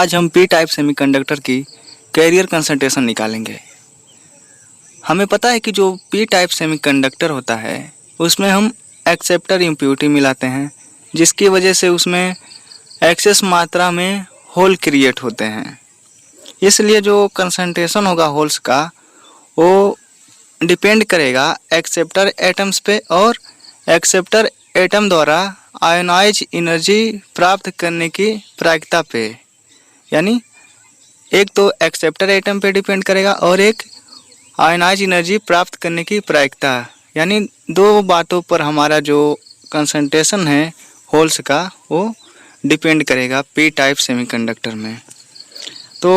आज हम P type semiconductor की कैरियर कंसंट्रेशन निकालेंगे। हमें पता है कि जो पी टाइप सेमीकंडक्टर होता है उसमें हम एक्सेप्टर इम्प्योरिटी मिलाते हैं, जिसकी वजह से उसमें एक्सेस मात्रा में होल क्रिएट होते हैं। इसलिए जो कंसंट्रेशन होगा होल्स का वो डिपेंड करेगा एक्सेप्टर एटम्स पे और एक्सेप्टर एटम द्वारा आयोनाइज एनर्जी प्राप्त करने की प्रायिकता पे। यानी एक तो एक्सेप्टर एटम पे डिपेंड करेगा और एक आयोनाइज एनर्जी प्राप्त करने की प्रायिकता। यानी दो बातों पर हमारा जो कंसंट्रेशन है होल्स का वो डिपेंड करेगा पी टाइप सेमीकंडक्टर में। तो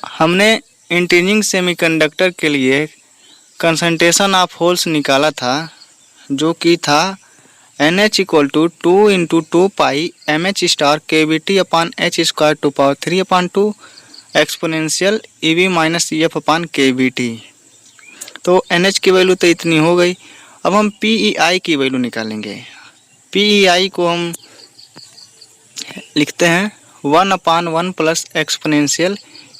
हमने इंट्रिंसिक सेमीकंडक्टर के लिए कंसंट्रेशन ऑफ होल्स निकाला था, जो कि था NH = 2 × 2 pi MH star KBT upon H² to power 3/2 exponential EV - EF upon KBT। तो NH की वैल्यू तो इतनी हो गई। अब हम PEI की वैल्यू निकालेंगे। PEI को हम लिखते हैं 1/1 plus exponential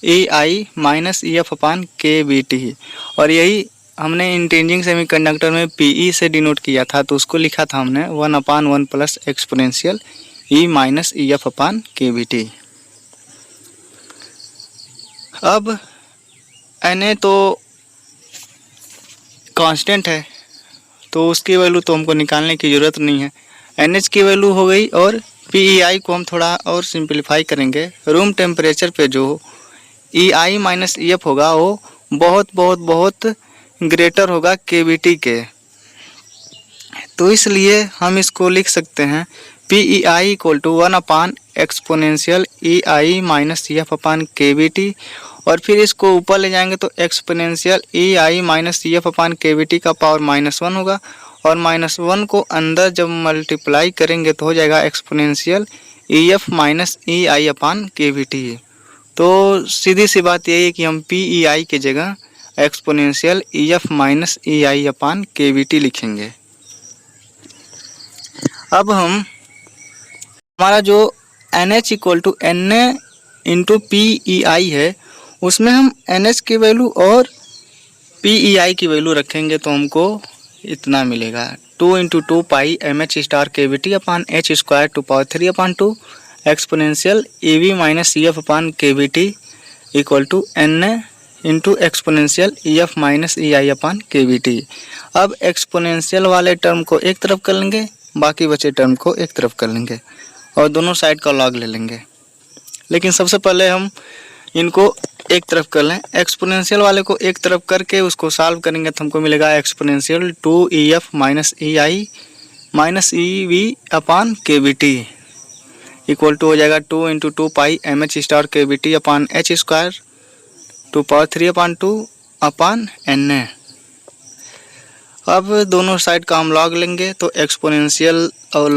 EI - EF upon KBT। और यही हमने इंट्रिंसिक सेमीकंडक्टर में PE से डिनोट किया था, तो उसको लिखा था हमने 1/1 plus exponential E - EF upon KBT। अब Na तो कांस्टेंट है, तो उसकी वैल्यू तो हमको निकालने की ज़रूरत नहीं है। NH की वैल्यू हो गई और PEI को हम थोड़ा और सिंपलीफाई करेंगे। रूम टेम्परेचर पे जो EI - EF होगा वो बहुत ग्रेटर होगा KBT के। तो इसलिए हम इसको लिख सकते हैं PEI = 1 exponential EI - EF upon KBT। और फिर इसको ऊपर ले जाएंगे तो exponential EI - EF upon KBT का पावर -1 होगा, और -1 को अंदर जब मल्टीप्लाई करेंगे तो हो जाएगा exponential EF - EI upon KBT। तो सीधी सी बात यही है कि हम PEI की जगह exponential EF - EI upon KBT लिखेंगे। अब हमारा जो NH = Na × PEI है, उसमें हम NH की वैल्यू और PEI की वैल्यू रखेंगे तो हमको इतना मिलेगा 2 × 2 pi MH star KBT upon H² to power 3/2 exponential EV - EF upon KBT = Na × exponential EF - EI upon KBT। अब एक्सपोनेंशियल वाले टर्म को एक तरफ कर लेंगे, बाकी बचे टर्म को एक तरफ कर लेंगे और दोनों साइड का लॉग ले लेंगे। लेकिन सबसे पहले हम इनको एक तरफ कर लें। एक्सपोनेंशियल वाले को एक तरफ करके उसको सॉल्व करेंगे तो हमको मिलेगा exponential 2EF - EI - EV upon KBT equal to हो जाएगा 2 × 2 pi MH star KBT upon H² to power 3/2 upon Na। अब दोनों साइड का हम लॉग लेंगे तो एक्सपोनेंशियल और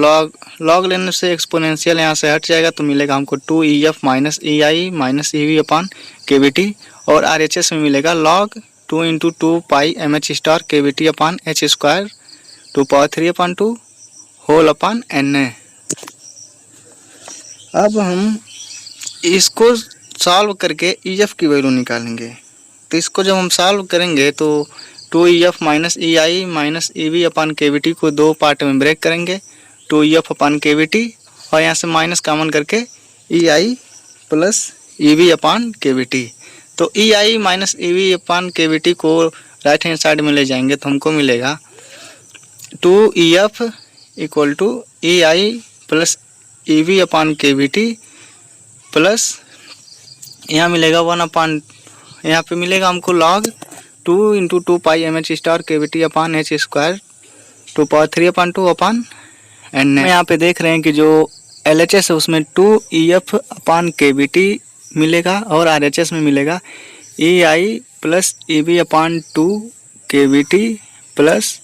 लॉग लेने से एक्सपोनेंशियल यहाँ से हट जाएगा, तो मिलेगा हमको 2EF - EI - EV upon KBT। और RHS में मिलेगा log 2 × 2 pi MH star KBT upon H² to power 3/2 whole upon Na। अब हम इसको सॉल्व करके EF की वैल्यू निकालेंगे। तो इसको जब हम सॉल्व करेंगे तो 2EF - EI - EV upon KBT को दो पार्ट में ब्रेक करेंगे, 2EF अपान KBT और यहाँ से माइनस कॉमन करके EI + EV अपान KBT। तो EI - EV अपान KBT को राइट हैंड साइड में ले जाएंगे तो हमको मिलेगा 2EF = EI + EV upon KBT plus यहाँ मिलेगा 1 यहाँ पे मिलेगा हमको log 2 × 2 pi MH star KBT upon H² to power 3/2 upon Na। यहाँ पे देख रहे हैं कि जो LHS है उसमें 2EF अपान KBT मिलेगा और RHS में मिलेगा EI + EV upon 2 KBT plus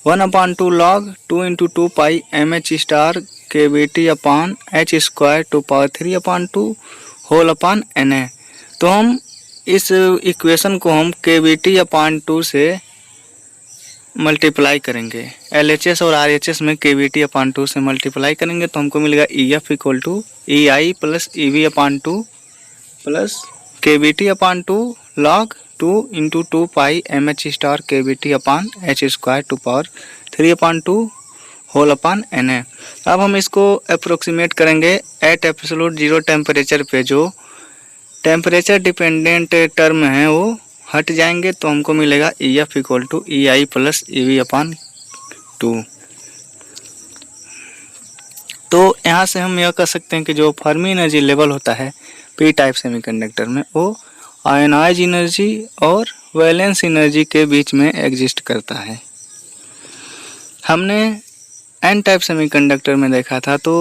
1/2 log 2 × 2 pi MH star KBT upon H² to power 3/2 whole upon Na। तो हम इस इक्वेशन को हम KBT अपान 2 से मल्टीप्लाई करेंगे। LHS और RHS में KBT अपान 2 से मल्टीप्लाई करेंगे तो हमको मिलेगा EF = EI + EV upon 2 plus KBT upon 2 log 2 into 2 pi MH star KBT upon H square to power 3 upon 2 whole upon Na। अब हम इसको अप्रोक्सीमेट करेंगे एट एब्सोल्यूट जीरो टेम्परेचर पे। जो टेम्परेचर डिपेंडेंट टर्म है वो हट जाएंगे तो हमको मिलेगा EF equal to EI plus EV upon 2। तो यहाँ से हम यह कह सकते हैं कि जो फर्मी एनर्जी लेवल होता है पी टाइप सेमीकंडक्टर में वो आयनाइज एनर्जी और वैलेंस एनर्जी के बीच में एग्जिस्ट करता है। हमने एन टाइप सेमीकंडक्टर में देखा था तो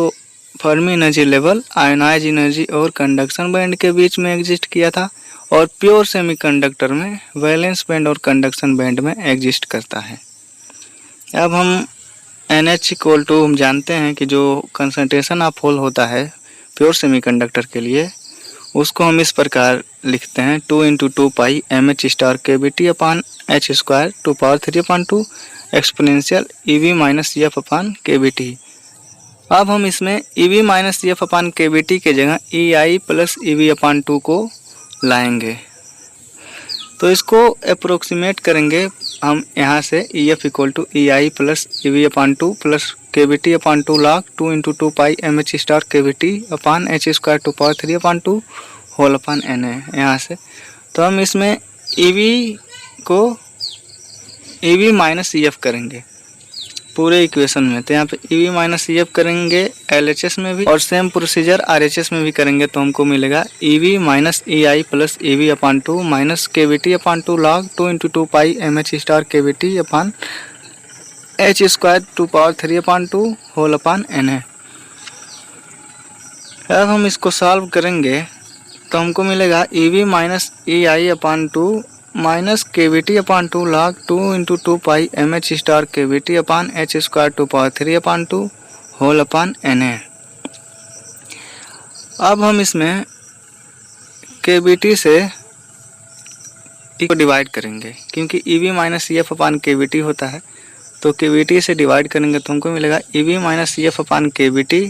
Fermi energy level ionize energy और कंडक्शन बैंड के बीच में एग्जिस्ट किया था, और प्योर सेमीकंडक्टर में वैलेंस बैंड और कंडक्शन बैंड में एग्जिस्ट करता है। अब हम NH इक्वल टू हम जानते हैं कि जो कंसंट्रेशन ऑफ होल होता है प्योर सेमीकंडक्टर के लिए उसको हम इस प्रकार लिखते हैं 2 into 2 pi MH star KBT upon H square to power 3 upon 2 exponential EV minus EF upon KBT। अब हम इसमें EV minus EF upon KBT के जगह EI प्लस EV अपान 2 को लाएंगे। तो इसको अप्रोक्सीमेट करेंगे हम यहाँ से EF equal to EI plus EV upon 2 plus KBT upon 2 log 2 into 2 pi MH star KBT upon H square to power 3 upon 2 whole upon Na यहाँ से। तो हम इसमें EV को EV माइनस EF करेंगे पूरे इक्वेशन में। तो यहाँ पे EV माइनस EF करेंगे LHS में भी और सेम प्रोसीजर RHS में भी करेंगे तो हमको मिलेगा EV minus EI plus EV upon 2 minus KBT upon 2 log 2 into 2 pi MH star KBT upon H square to power 3 upon 2 whole upon Na। अब हम इसको सॉल्व करेंगे तो हमको मिलेगा EV minus EI upon 2 minus KBT upon 2 log 2 into 2 pi MH star KBT upon H square to power 3 upon 2 whole upon Na। अब हम इसमें KBT से को डिवाइड करेंगे क्योंकि EV minus EF upon KBT होता है, तो KBT से डिवाइड करेंगे तो हमको मिलेगा EV minus EF upon KBT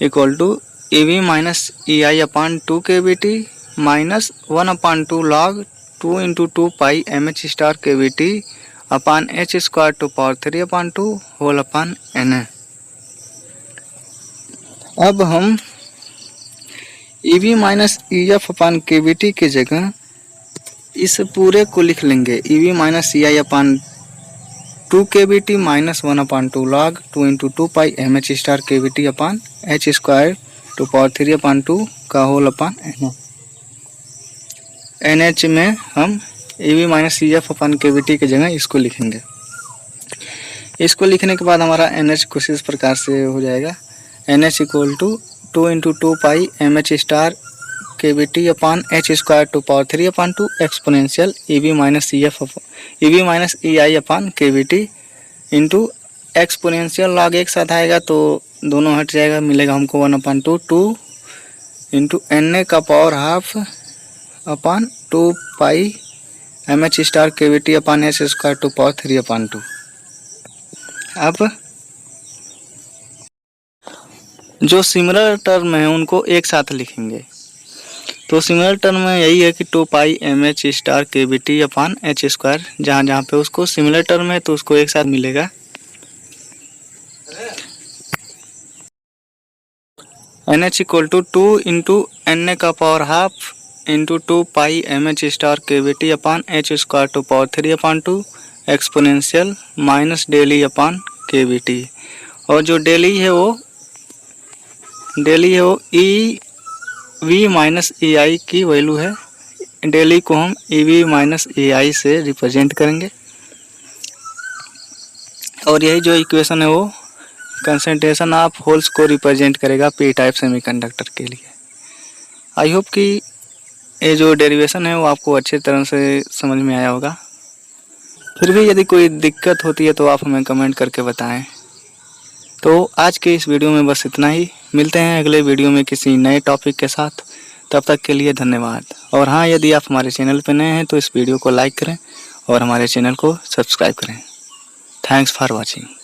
equal to EV minus EI upon 2 KBT minus 1 upon 2 log 2 into 2 pi MH star KBT upon H square to power 3 upon 2 whole upon Na। अब हम EV minus EF upon KBT के जगह इस पूरे को लिख लेंगे EV minus EI upon 2 KBT minus 1 upon 2 log 2 into 2 pi MH star KBT upon H square to power 3 upon 2 का होल अपान Na। NH में हम EV minus EF upon KBT की जगह इसको लिखेंगे। इसको लिखने के बाद हमारा NH कुछ इस प्रकार से हो जाएगा NH equal to 2 into 2 pi MH star KBT upon H square to power 3 upon 2 exponential EV minus EI upon KBT into exponential log एक साथ आएगा तो दोनों हट जाएगा, मिलेगा हमको 1 अपान 2 इंटू Na का power half upon 2 pi MH star KBT upon H square to power 3 upon 2। अब जो सिमिलर टर्म है उनको एक साथ लिखेंगे। तो सिमिलर टर्म में यही है कि 2 pi MH star KBT upon H square, जहाँ पे उसको सिमिलर टर्म है तो उसको एक साथ मिलेगा। NH equal to 2 into Na का power half into 2 pi MH star KBT upon H square to power 3 upon 2 exponential minus डेली अपान KBT। और जो डेली है वो EV माइनस EI की वैल्यू है। डेली को हम EV माइनस EI से रिप्रेजेंट करेंगे और यही जो इक्वेशन है वो कंसंट्रेशन ऑफ होल्स को रिप्रेजेंट करेगा पी टाइप सेमीकंडक्टर के लिए। आई होप कि ये जो डेरिवेशन है वो आपको अच्छे तरह से समझ में आया होगा। फिर भी यदि कोई दिक्कत होती है तो आप हमें कमेंट करके बताएं। तो आज के इस वीडियो में बस इतना ही। मिलते हैं अगले वीडियो में किसी नए टॉपिक के साथ। तब तक के लिए धन्यवाद। और हाँ, यदि आप हमारे चैनल पर नए हैं तो इस वीडियो को लाइक करें और हमारे चैनल को सब्सक्राइब करें। Thanks for watching.